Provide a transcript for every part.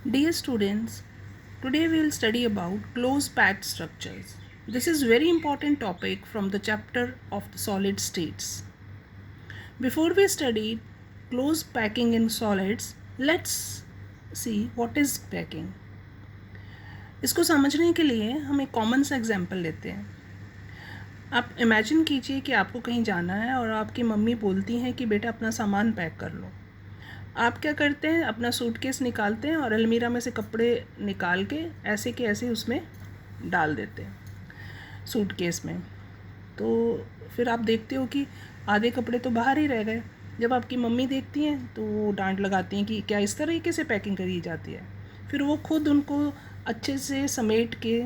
Dear students, today we will study about close packed structures. This is very important topic from the chapter of the solid states. Before we study close packing in solids, let's see what is packing. इसको समझने के लिए हम एक common सा example लेते हैं. आप इमेजिन कीजिए कि आपको कहीं जाना है और आपकी मम्मी बोलती हैं कि बेटा अपना सामान पैक कर लो. आप क्या करते हैं, अपना सूटकेस निकालते हैं और अलमीरा में से कपड़े निकाल के ऐसे उसमें डाल देते हैं सूटकेस में. तो फिर आप देखते हो कि आधे कपड़े तो बाहर ही रह गए. जब आपकी मम्मी देखती हैं तो वो डांट लगाती हैं कि क्या इस तरीके से पैकिंग करी जाती है. फिर वो खुद उनको अच्छे से समेट के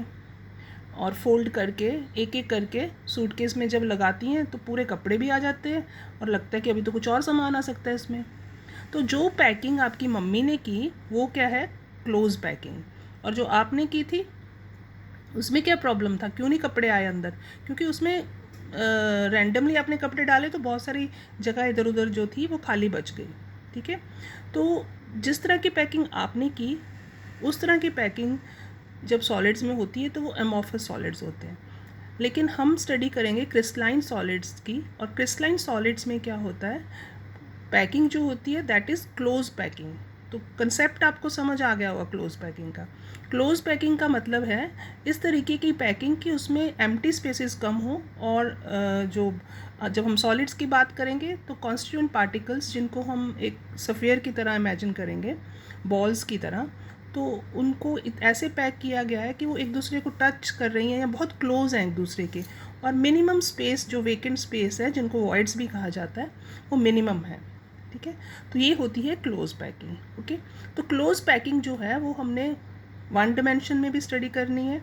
और फोल्ड करके एक एक करके सूटकेस में जब लगाती हैं तो पूरे कपड़े भी आ जाते हैं और लगता है कि अभी तो कुछ और सामान आ सकता है इसमें. तो जो पैकिंग आपकी मम्मी ने की वो क्या है, क्लोज पैकिंग. और जो आपने की थी उसमें क्या प्रॉब्लम था, क्यों नहीं कपड़े आए अंदर? क्योंकि उसमें रैंडमली आपने कपड़े डाले तो बहुत सारी जगह इधर उधर जो थी वो खाली बच गई. ठीक है, तो जिस तरह की पैकिंग आपने की उस तरह की पैकिंग जब सॉलिड्स में होती है तो वो एमॉर्फस सॉलिड्स होते हैं. लेकिन हम स्टडी करेंगे क्रिस्टलाइन सॉलिड्स की. और क्रिस्टलाइन सॉलिड्स में क्या होता है, पैकिंग जो होती है दैट इज़ क्लोज पैकिंग. तो कंसेप्ट आपको समझ आ गया होगा क्लोज पैकिंग का. क्लोज पैकिंग का मतलब है इस तरीके की पैकिंग कि उसमें एम्प्टी स्पेसेस कम हो और जब हम सॉलिड्स की बात करेंगे तो कॉन्स्टिट्यूएंट पार्टिकल्स जिनको हम एक सफ़ेयर की तरह इमेजिन करेंगे, बॉल्स की तरह, तो उनको ऐसे पैक किया गया है कि वो एक दूसरे को टच कर रही हैं या बहुत क्लोज हैं एक दूसरे के. और मिनिमम स्पेस जो वेकेंट स्पेस है जिनको वॉइड्स भी कहा जाता है वो मिनिमम है. ठीक है, तो ये होती है क्लोज पैकिंग. ओके, तो क्लोज पैकिंग जो है वो हमने 1 डिमेंशन में भी स्टडी करनी है,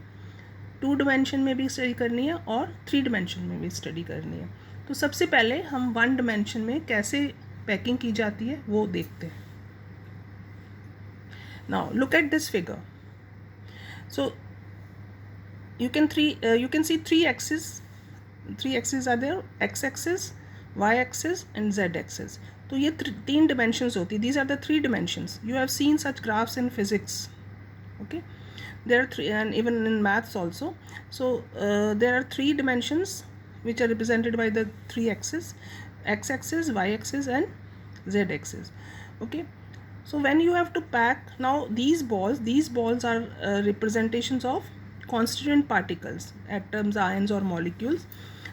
2 डिमेंशन में भी स्टडी करनी है और 3 डिमेंशन में भी स्टडी करनी है. तो सबसे पहले हम 1 डिमेंशन में कैसे पैकिंग की जाती है वो देखते हैं. Now look at this figure. So you can see three axes are there, x axis, y axis and z axis. तो ये 3 dimensions होती है. These are the 3 dimensions. You have seen such graphs in physics. Okay, there are 3 and even in maths also. So there are 3 dimensions which are represented by the 3 axes, x axis, y axis and z axis. Okay, so when you have to pack, now these balls are representations of constituent particles, atoms, ions और molecules.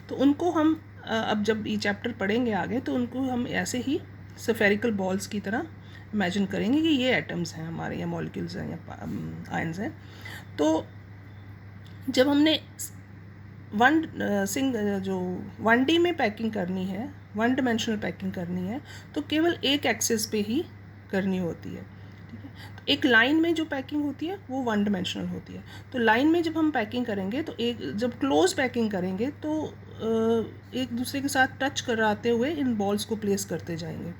तो उनको हम अब जब ये chapter पढ़ेंगे आगे तो उनको हम ऐसे ही स्फेरिकल बॉल्स की तरह इमेजिन करेंगे कि ये एटम्स हैं हमारे, या मॉलिक्यूल्स हैं या आयन्स हैं. तो जब हमने जो 1D में पैकिंग करनी है, 1 डिमेंशनल पैकिंग करनी है, तो केवल एक एक्सिस पे ही करनी होती है. तो एक लाइन में जो पैकिंग होती है वो 1 डिमेंशनल होती है. तो लाइन में जब हम पैकिंग करेंगे तो जब क्लोज पैकिंग करेंगे तो एक दूसरे के साथ टच कराते हुए इन बॉल्स को प्लेस करते जाएंगे.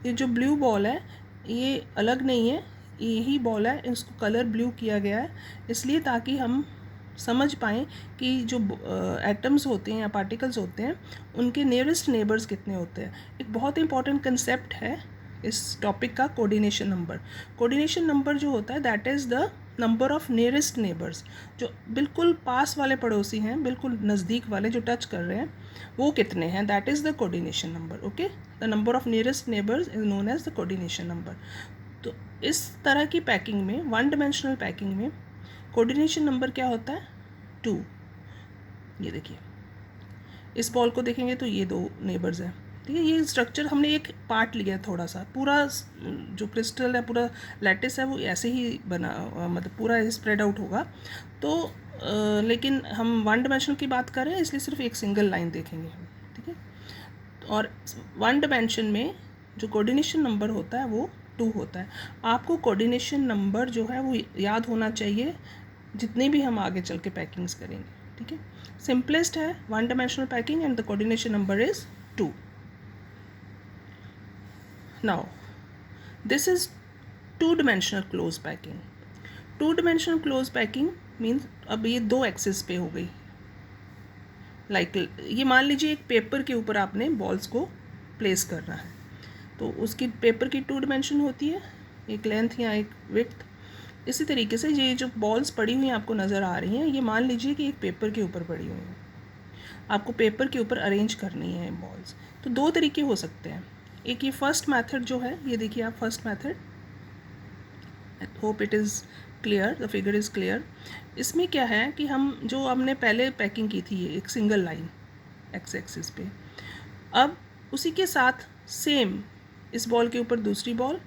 ये जो ब्लू बॉल है ये अलग नहीं है, यही बॉल है, इसको कलर ब्लू किया गया है इसलिए ताकि हम समझ पाएँ कि जो एटम्स होते हैं या पार्टिकल्स होते हैं उनके नियरेस्ट नेबर्स कितने होते हैं. एक बहुत इंपॉर्टेंट कंसेप्ट है इस टॉपिक का, कोऑर्डिनेशन नंबर. कोऑर्डिनेशन नंबर जो होता है that is the number of nearest neighbours. जो बिल्कुल पास वाले पड़ोसी हैं, बिल्कुल नज़दीक वाले जो टच कर रहे हैं, वो कितने हैं, that is the coordination number. Okay, the number of nearest neighbours is known as the coordination number. तो इस तरह की पैकिंग में, 1 डिमेंशनल पैकिंग में, कोऑर्डिनेशन नंबर क्या होता है, 2. ये देखिए, इस बॉल को देखेंगे तो ये 2 नेबर्स हैं. ठीक है, ये स्ट्रक्चर हमने एक पार्ट लिया है थोड़ा सा. पूरा जो क्रिस्टल है, पूरा लैटिस है, वो ऐसे ही बना, मतलब पूरा स्प्रेड आउट होगा. तो लेकिन हम 1 डिमेंशनल की बात कर रहे हैं इसलिए सिर्फ एक सिंगल लाइन देखेंगे हम. ठीक है, और 1 डिमेंशन में जो कोऑर्डिनेशन नंबर होता है वो 2 होता है. आपको कोऑर्डिनेशन नंबर जो है वो याद होना चाहिए जितने भी हम आगे चल के पैकिंग्स करेंगे. ठीक है, सिंपलेस्ट है 1 dimensional packing and the coordination number is 2. Now, this is 2-dimensional close packing. 2-dimensional close packing means अब ये 2 एक्सिस पे हो गई. ये मान लीजिए एक पेपर के ऊपर आपने बॉल्स को प्लेस करना है, तो उसकी पेपर की 2 डिमेंशन होती है, एक लेंथ या एक विड्थ. इसी तरीके से ये जो बॉल्स पड़ी हुई आपको नज़र आ रही हैं, ये मान लीजिए कि एक पेपर के ऊपर पड़ी हुई हैं, आपको पेपर के ऊपर अरेंज करनी है बॉल्स। तो दो तरीके हो सकते हैं। एक ये फर्स्ट मेथड जो है, ये देखिए आप first method, hope it is clear, the figure is clear. इसमें क्या है कि हम जो हमने पहले पैकिंग की थी एक सिंगल लाइन एक्स एक्सिस पे, अब उसी के साथ सेम इस बॉल के ऊपर दूसरी बॉल,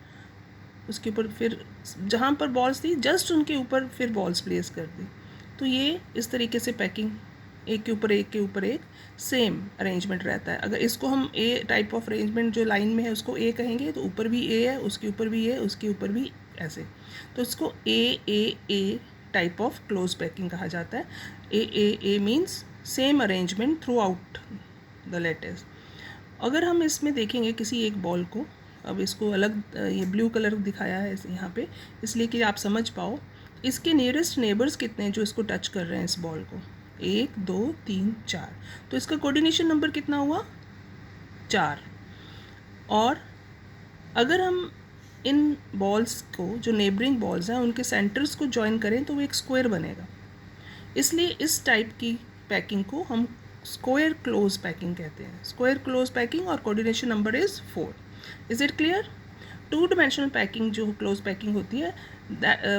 उसके ऊपर फिर जहाँ पर बॉल्स थी जस्ट उनके ऊपर फिर बॉल्स प्लेस कर दी। तो ये इस तरीके से पैकिंग एक के ऊपर एक के ऊपर एक सेम अरेंजमेंट रहता है। अगर इसको हम ए टाइप ऑफ अरेंजमेंट जो लाइन में है उसको ए कहेंगे, तो ऊपर भी ए है, उसके ऊपर भी ए, उसके ऊपर भी ऐसे, तो इसको a type of close packing कहा जाता है। A means same arrangement throughout the letters. अगर हम इसमें देखेंगे किसी एक बॉल को, अब इसको अलग ये ब्लू कलर दिखाया है यहाँ पे इसलिए कि आप समझ पाओ, इसके नियरेस्ट नेबर्स कितने हैं जो इसको टच कर रहे हैं इस बॉल को, 1 2 3 4, तो इसका कोऑर्डिनेशन नंबर कितना हुआ, 4। और अगर हम इन बॉल्स को जो नेबरिंग बॉल्स हैं उनके सेंटर्स को ज्वाइन करें तो वो एक स्क्वायर बनेगा। इसलिए इस टाइप की पैकिंग को हम स्क्वायर क्लोज पैकिंग कहते हैं। स्क्वायर क्लोज पैकिंग और coordination number is 4। Is it clear? Two dimensional packing जो क्लोज पैकिंग होती है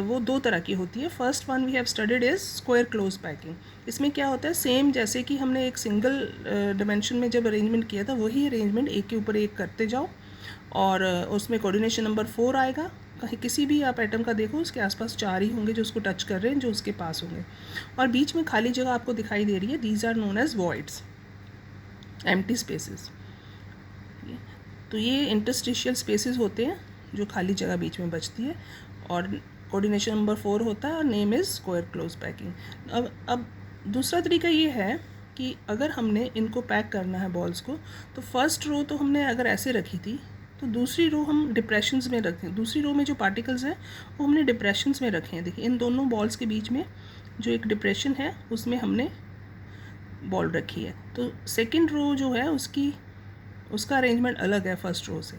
वो दो तरह की होती है। First one we have studied is square close packing. इसमें क्या होता है, सेम जैसे कि हमने एक सिंगल डिमेंशन में जब अरेंजमेंट किया था वही अरेंजमेंट एक के ऊपर एक करते जाओ और उसमें कोऑर्डिनेशन नंबर 4 आएगा। कहीं किसी भी आप आइटम का देखो उसके आसपास 4 ही होंगे जो उसको टच कर रहे हैं, जो उसके पास होंगे, और बीच में खाली जगह आपको दिखाई दे रही है, these are known as voids, empty spaces. तो ये इंटरस्टिशियल स्पेसेस होते हैं जो खाली जगह बीच में बचती है, और कोऑर्डिनेशन नंबर 4 होता है और name is square close packing. अब दूसरा तरीका ये है कि अगर हमने इनको पैक करना है बॉल्स को, तो फर्स्ट रो तो हमने अगर ऐसे रखी थी, तो दूसरी रो हम डिप्रेशंस में रखें। दूसरी रो में जो पार्टिकल्स हैं वो हमने डिप्रेशंस में रखे हैं। देखिए इन दोनों बॉल्स के बीच में जो एक डिप्रेशन है उसमें हमने बॉल रखी है। तो सेकेंड रो जो है उसका अरेंजमेंट अलग है फर्स्ट रो से।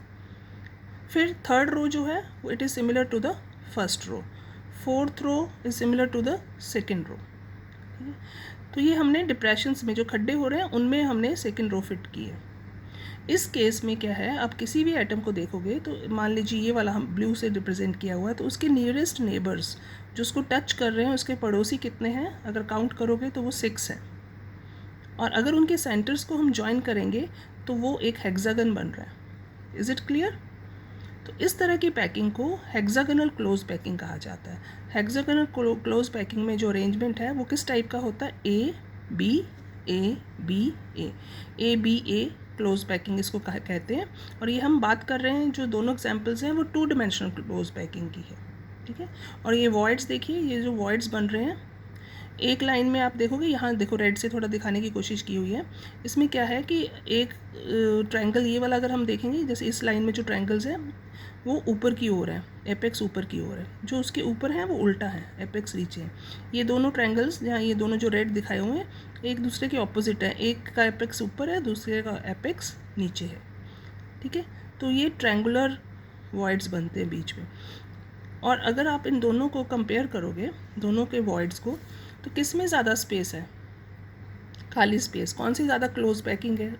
फिर थर्ड रो जो है वो it is similar to the first row, fourth row is similar to the second row. तो ये हमने डिप्रेशंस में जो खड्डे हो रहे हैं उनमें हमने सेकेंड रो फिट की है। इस केस में क्या है, आप किसी भी आइटम को देखोगे तो मान लीजिए ये वाला हम ब्लू से रिप्रेजेंट किया हुआ है, तो उसके नियरेस्ट नेबर्स जो उसको टच कर रहे हैं उसके पड़ोसी कितने हैं, अगर काउंट करोगे तो वो 6 हैं, और अगर उनके सेंटर्स को हम ज्वाइन करेंगे तो वो एक हेक्सागन बन रहा है। Is it clear? तो इस तरह की पैकिंग को हेक्सागनल क्लोज पैकिंग कहा जाता है। हेक्सागनल क्लोज पैकिंग में जो अरेंजमेंट है वो किस टाइप का होता है, A B A close packing इसको कहते हैं। और ये हम बात कर रहे हैं जो दोनों एग्जांपल्स हैं वो 2 डिमेंशनल क्लोज पैकिंग की है, ठीक है। और ये वॉइड्स देखिए, ये जो वॉइड्स बन रहे हैं एक लाइन में आप देखोगे, यहाँ देखो रेड से थोड़ा दिखाने की कोशिश की हुई है। इसमें क्या है कि एक ट्रायंगल ये वाला अगर हम देखेंगे, जैसे इस लाइन में जो ट्रायंगल्स हैं वो ऊपर की ओर है, एपेक्स ऊपर की ओर है, जो उसके ऊपर है वो उल्टा है, एपेक्स नीचे है। ये दोनों ट्रायंगल्स जहाँ ये दोनों जो रेड दिखाए हुए हैं एक दूसरे के ऑपोजिट है, एक का एपेक्स ऊपर है दूसरे का एपेक्स नीचे है, ठीक है। तो ये ट्रायंगुलर वॉइड्स बनते हैं बीच में। और अगर आप इन दोनों को कंपेयर करोगे, दोनों के वॉइड्स को, तो किस में ज़्यादा स्पेस है, खाली स्पेस, कौन सी ज़्यादा क्लोज पैकिंग है,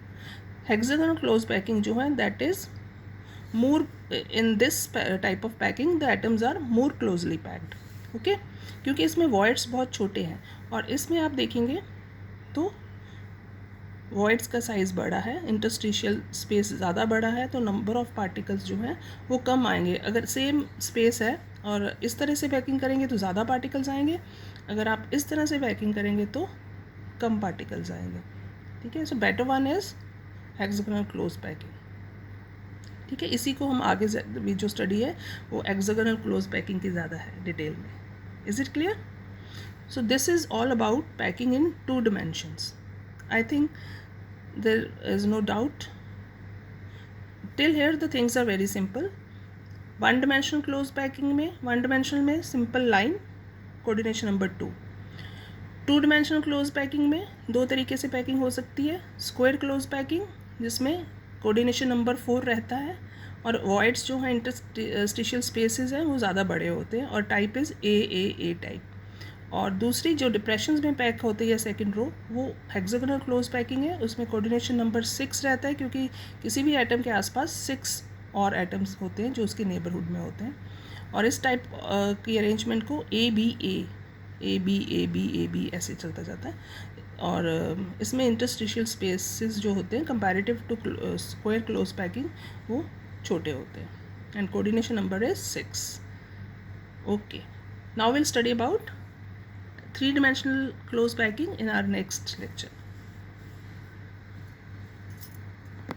हेक्सागोनल क्लोज पैकिंग जो है that is more in this type of packing the atoms are more closely packed, okay, क्योंकि इसमें वॉइड्स बहुत छोटे हैं। और इसमें आप देखेंगे तो वॉइड्स का साइज़ बड़ा है, इंटरस्टिशियल स्पेस ज़्यादा बड़ा है, तो नंबर ऑफ पार्टिकल्स जो हैं वो कम आएंगे। अगर सेम स्पेस है और इस तरह से पैकिंग करेंगे तो ज़्यादा पार्टिकल्स आएंगे, अगर आप इस तरह से पैकिंग करेंगे तो कम पार्टिकल्स आएंगे, ठीक है। So better one is hexagonal close packing, ठीक है। इसी को हम आगे जो स्टडी है वो हेक्सागोनल क्लोज पैकिंग की ज़्यादा है डिटेल में। Is it clear? So this is all about packing in 2 dimensions. I think there is no doubt till here the things are very simple. 1 dimensional close packing में 1 dimensional में simple line coordination number 2. 2 dimensional close packing में दो तरीके से packing हो सकती है, square close packing जिसमें coordination number 4 रहता है, और वॉइड्स जो हैं इंटरस्टिशियल स्पेसेस हैं वो ज़्यादा बड़े होते हैं और टाइप इज़ ए टाइप। और दूसरी जो डिप्रेशंस में पैक होती है सेकंड रो वो हेक्सागोनल क्लोज पैकिंग है, उसमें कोऑर्डिनेशन नंबर 6 रहता है क्योंकि किसी भी एटम के आसपास 6 और एटम्स होते हैं जो उसके नेबरहुड में होते हैं। और इस टाइप की अरेंजमेंट को ए बी ऐसे चलता जाता है। और इसमें इंटरस्टिशियल स्पेसेस जो होते हैं comparative to square close packing वो छोटे होते हैं। And coordination number is 6. Okay, now we'll study about three-dimensional close packing in our next lecture.